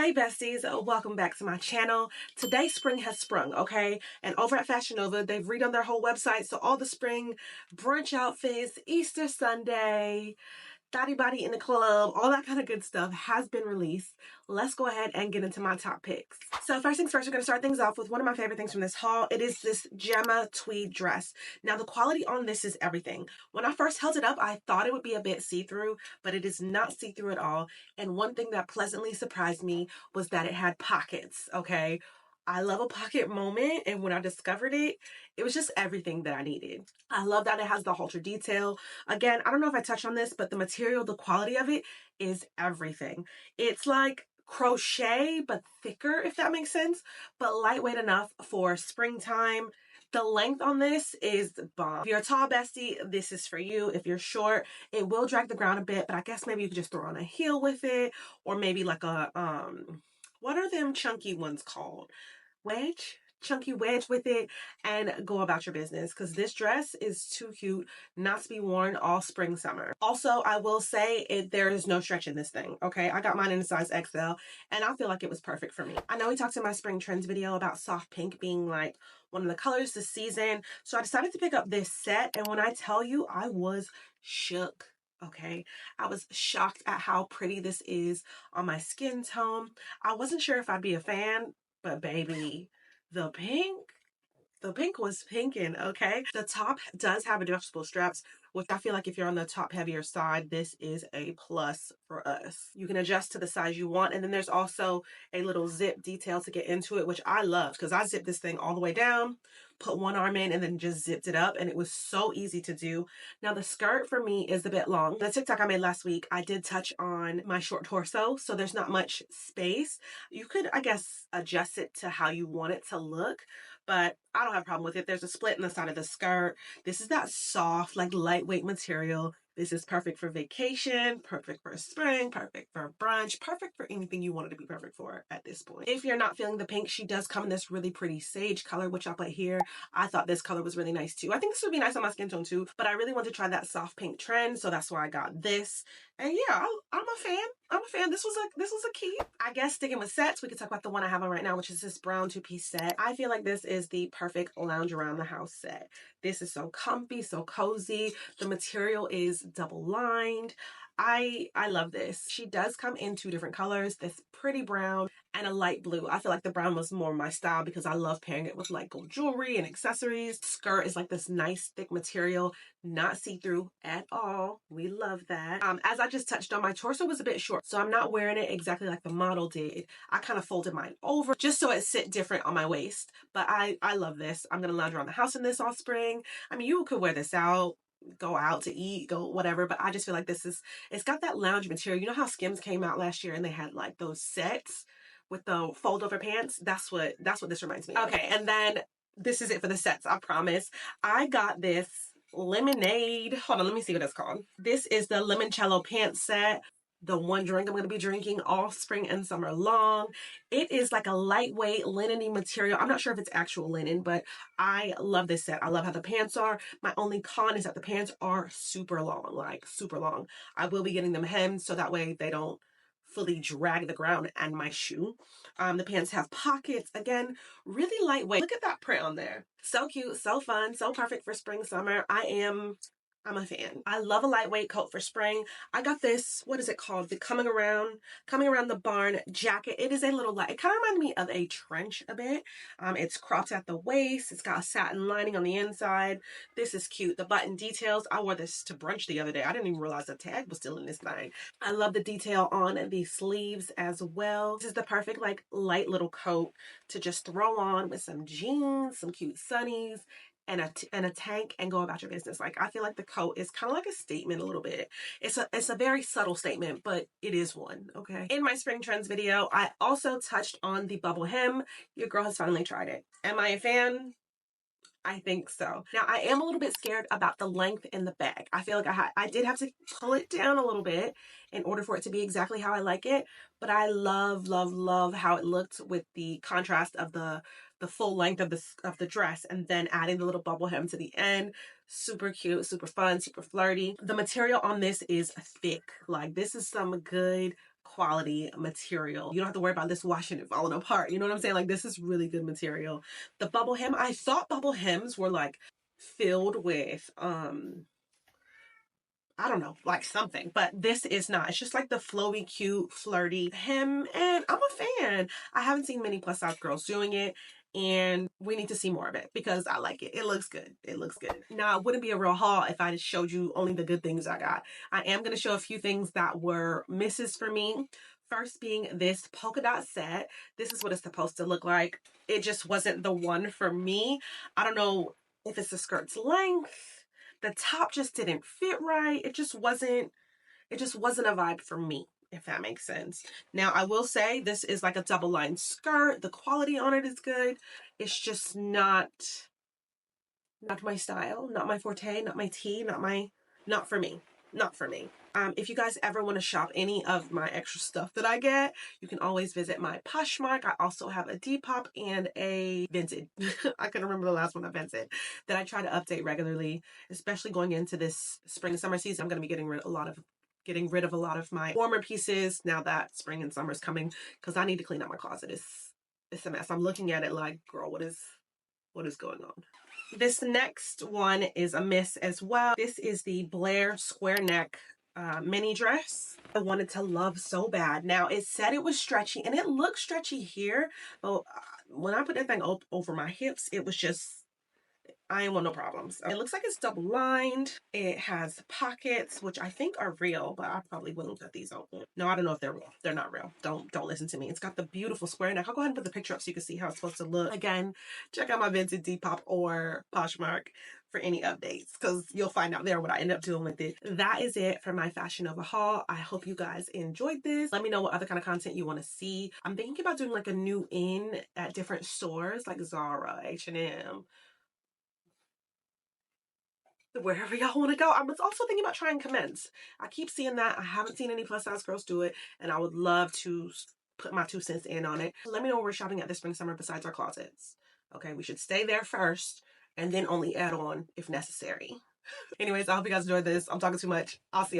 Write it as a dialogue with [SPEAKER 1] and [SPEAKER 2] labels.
[SPEAKER 1] Hey besties, welcome back to my channel. Today spring has sprung, okay? And over at Fashion Nova, they've redone their whole website, so all the spring brunch outfits, Easter Sunday, thotty body in the club, all that kind of good stuff has been released. Let's go ahead and get into my top picks. So first things first, we're going to start things off with one of my favorite things from this haul. It is this Gemma tweed dress. Now the quality on this is everything. When I first held it up, I thought it would be a bit see-through, but it is not see-through at all. And one thing that pleasantly surprised me was that it had pockets, okay? I love a pocket moment, and when I discovered it, it was just everything that I needed. I love that it has the halter detail. Again, I don't know if I touched on this, but the material, the quality of it is everything. It's like crochet, but thicker, if that makes sense, but lightweight enough for springtime. The length on this is bomb. If you're a tall bestie, this is for you. If you're short, it will drag the ground a bit, but I guess maybe you could just throw on a heel with it, or maybe like a, what are them chunky ones called? Chunky wedge with it, and go about your business, because this dress is too cute not to be worn all spring summer. Also, I will say there is no stretch in this thing, okay? I got mine in a size XL and I feel like it was perfect for me. I know we talked in my spring trends video about soft pink being like one of the colors this season, so I decided to pick up this set, and when I tell you, I was shook. Okay, I was shocked at how pretty this is on my skin tone. I wasn't sure if I'd be a fan, but baby, the pink was pinking, okay? The top does have adjustable straps, which I feel like if you're on the top heavier side, this is a plus for us. You can adjust to the size you want, and then there's also a little zip detail to get into it, which I loved, because I zipped this thing all the way down, put one arm in, and then just zipped it up, and it was so easy to do. Now the skirt for me is a bit long. The TikTok I made last week, I did touch on my short torso, so there's not much space. You could, I guess, adjust it to how you want it to look, but I don't have a problem with it. There's a split in the side of the skirt. This is that soft, like lightweight material. This is perfect for vacation, perfect for spring, perfect for brunch, perfect for anything you want it to be perfect for at this point. If you're not feeling the pink, she does come in this really pretty sage color, which I'll put here. I thought this color was really nice too. I think this would be nice on my skin tone too, but I really wanted to try that soft pink trend, so that's why I got this. And yeah, I'm a fan. I'm a fan. This was a keep. I guess sticking with sets, we could talk about the one I have on right now, which is this brown two-piece set. I feel like this is the perfect lounge around the house set. This is so comfy, so cozy. The material is double lined. I love this. She does come in two different colors, this pretty brown and a light blue. I feel like the brown was more my style because I love pairing it with like gold jewelry and accessories. Skirt is like this nice thick material, not see-through at all. We love that. As I just touched on, my torso was a bit short, so I'm not wearing it exactly like the model did. I kind of folded mine over just so it sit different on my waist, but I love this. I'm gonna lounge around the house in this all spring. I mean, you could wear this out, go out to eat, go whatever, but I just feel like it's got that lounge material. You know how Skims came out last year and they had like those sets with the fold over pants? That's what this reminds me of. Okay, and then this is it for the sets, I promise. I got this lemonade, hold on, let me see what it's called. This is the limoncello pants set, the one drink I'm going to be drinking all spring and summer long. It is like a lightweight linen-y material. I'm not sure if it's actual linen, but I love this set. I love how the pants are. My only con is that the pants are super long, like super long. I will be getting them hemmed so that way they don't fully drag the ground and my shoe. The pants have pockets. Again, really lightweight. Look at that print on there. So cute, so fun, so perfect for spring, summer. I'm a fan. I love a lightweight coat for spring. I got this, what is it called? The coming around the barn jacket. It is a little light. It kind of reminds me of a trench a bit. It's cropped at the waist. It's got a satin lining on the inside. This is cute. The button details. I wore this to brunch the other day. I didn't even realize the tag was still in this thing. I love the detail on the sleeves as well. This is the perfect like light little coat to just throw on with some jeans, some cute sunnies, and a tank, and go about your business. Like, I feel like the coat is kind of like a statement a little bit. It's a very subtle statement, but it is one, okay? In my spring trends video, I also touched on the bubble hem. Your girl has finally tried it. Am I a fan? I think so. Now, I am a little bit scared about the length in the bag. I feel like I did have to pull it down a little bit in order for it to be exactly how I like it, but I love, love, love how it looked with the contrast of the full length of the dress, and then adding the little bubble hem to the end. Super cute, super fun, super flirty. The material on this is thick. Like, this is some good quality material. You don't have to worry about this washing and falling apart. You know what I'm saying? Like, this is really good material. The bubble hem, I thought bubble hems were like filled with I don't know, like something, but this is not. It's just like the flowy, cute, flirty hem, and I'm a fan. I haven't seen many plus size girls doing it, and we need to see more of it because I like it. It looks good. It looks good. Now, it wouldn't be a real haul if I just showed you only the good things I got. I am going to show a few things that were misses for me. First being this polka dot set. This is what it's supposed to look like. It just wasn't the one for me. I don't know if it's the skirt's length. The top just didn't fit right. It just wasn't a vibe for me, if that makes sense. Now, I will say this is like a double line skirt. The quality on it is good. It's just not my style, not my forte, not my tea, not for me. Not for me. If you guys ever want to shop any of my extra stuff that I get, you can always visit my Poshmark. I also have a Depop and a Vinted. I couldn't remember the last one, a Vinted, that I try to update regularly, especially going into this spring and summer season. I'm going to be getting rid of a lot of my warmer pieces now that spring and summer is coming, because I need to clean out my closet. It's a mess. I'm looking at it like, girl, what is going on? This next one is a miss as well. This is the Blair square neck mini dress. I wanted to love so bad. Now, it said it was stretchy, and it looked stretchy here, but when I put that thing over my hips, it was just, I ain't want no problems. It looks like it's double lined. It has pockets, which I think are real, but I probably wouldn't cut these open. No, I don't know if they're real. They're not real. Don't listen to me. It's got the beautiful square neck. I'll go ahead and put the picture up so you can see how it's supposed to look. Again, check out my Vinted, Depop, or Poshmark for any updates, because you'll find out there what I end up doing with it. That is it for my Fashion Nova haul. I hope you guys enjoyed this. Let me know what other kind of content you want to see. I'm thinking about doing like a new in at different stores like Zara, H&M, wherever y'all want to go. I was also thinking about trying Commence. I keep seeing that. I haven't seen any plus size girls do it, and I would love to put my 2 cents in on it. Let me know where we're shopping at this spring summer besides our closets. Okay, we should stay there first and then only add on if necessary. Anyways, I hope you guys enjoyed this. I'm talking too much. I'll see you.